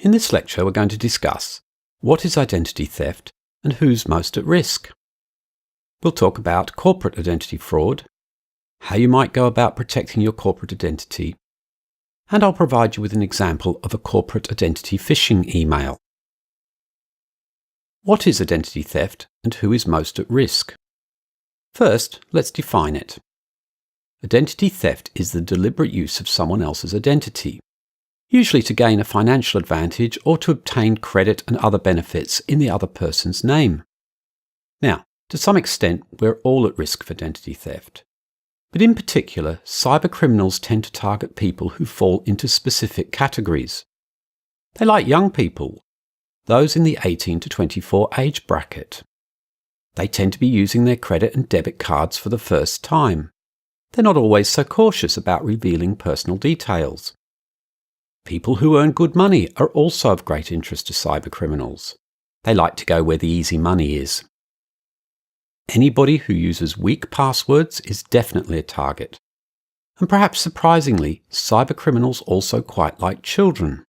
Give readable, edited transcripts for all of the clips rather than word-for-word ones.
In this lecture, we're going to discuss what is identity theft and who's most at risk. We'll talk about corporate identity fraud, how you might go about protecting your corporate identity, and I'll provide you with an example of a corporate identity phishing email. What is identity theft and who is most at risk? First, let's define it. Identity theft is the deliberate use of someone else's identity, usually to gain a financial advantage or to obtain credit and other benefits in the other person's name. Now, to some extent, we're all at risk of identity theft. But in particular, cybercriminals tend to target people who fall into specific categories. They like young people, those in the 18 to 24 age bracket. They tend to be using their credit and debit cards for the first time. They're not always so cautious about revealing personal details. People who earn good money are also of great interest to cybercriminals. They like to go where the easy money is. Anybody who uses weak passwords is definitely a target. And perhaps surprisingly, cybercriminals also quite like children.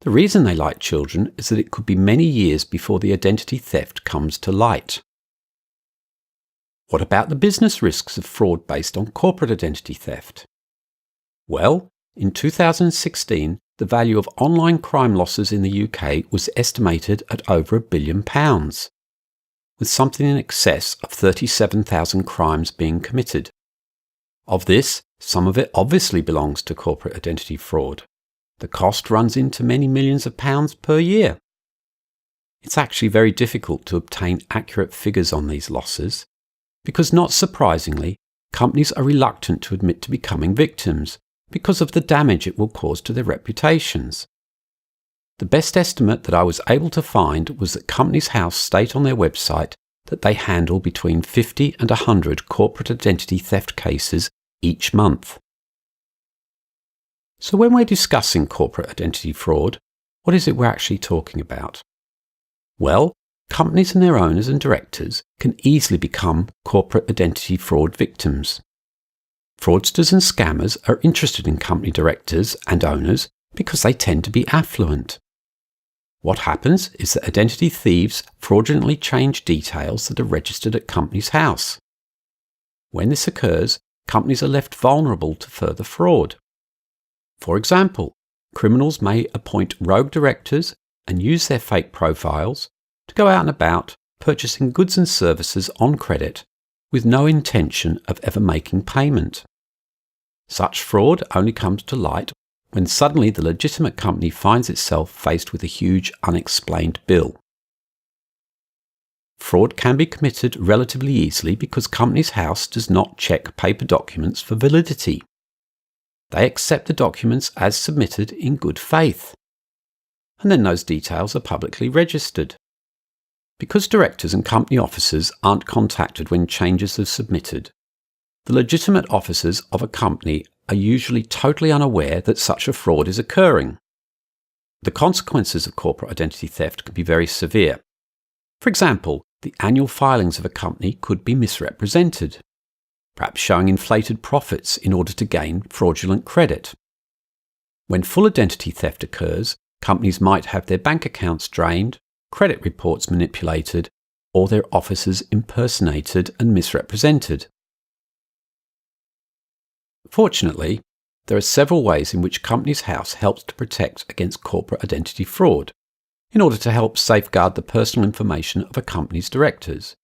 The reason they like children is that it could be many years before the identity theft comes to light. What about the business risks of fraud based on corporate identity theft? Well, in 2016, the value of online crime losses in the UK was estimated at over £1 billion, with something in excess of 37,000 crimes being committed. Of this, some of it obviously belongs to corporate identity fraud. The cost runs into many millions of pounds per year. It's actually very difficult to obtain accurate figures on these losses, because not surprisingly, companies are reluctant to admit to becoming victims because of the damage it will cause to their reputations. The best estimate that I was able to find was that Companies House state on their website that they handle between 50 and 100 corporate identity theft cases each month. So when we're discussing corporate identity fraud, what is it we're actually talking about? Well, companies and their owners and directors can easily become corporate identity fraud victims. Fraudsters and scammers are interested in company directors and owners because they tend to be affluent. What happens is that identity thieves fraudulently change details that are registered at Companies House. When this occurs, companies are left vulnerable to further fraud. For example, criminals may appoint rogue directors and use their fake profiles to go out and about purchasing goods and services on credit with no intention of ever making payment. Such fraud only comes to light when suddenly the legitimate company finds itself faced with a huge unexplained bill. Fraud can be committed relatively easily because Companies House does not check paper documents for validity. They accept the documents as submitted in good faith. And then those details are publicly registered. Because directors and company officers aren't contacted when changes are submitted, the legitimate officers of a company are usually totally unaware that such a fraud is occurring. The consequences of corporate identity theft can be very severe. For example, the annual filings of a company could be misrepresented, perhaps showing inflated profits in order to gain fraudulent credit. When full identity theft occurs, companies might have their bank accounts drained, credit reports manipulated, or their officers impersonated and misrepresented. Fortunately, there are several ways in which Companies House helps to protect against corporate identity fraud in order to help safeguard the personal information of a company's directors.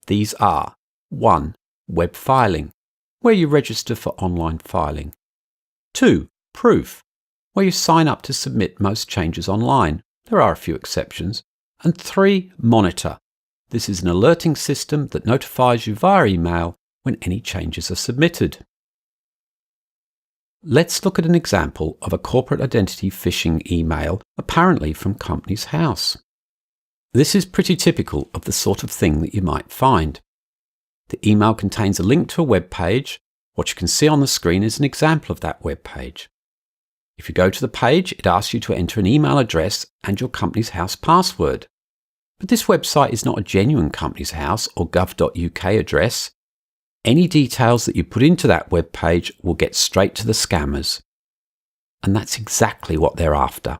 These are 1. Web filing, where you register for online filing. 2. Proof, where you sign up to submit most changes online. There are a few exceptions. And 3. Monitor. This is an alerting system that notifies you via email when any changes are submitted. Let's look at an example of a corporate identity phishing email apparently from Companies House. This is pretty typical of the sort of thing that you might find. The email contains a link to a web page. What you can see on the screen is an example of that web page. If you go to the page, it asks you to enter an email address and your Companies House password. But this website is not a genuine Companies House or gov.uk address. Any details that you put into that web page will get straight to the scammers. And that's exactly what they're after.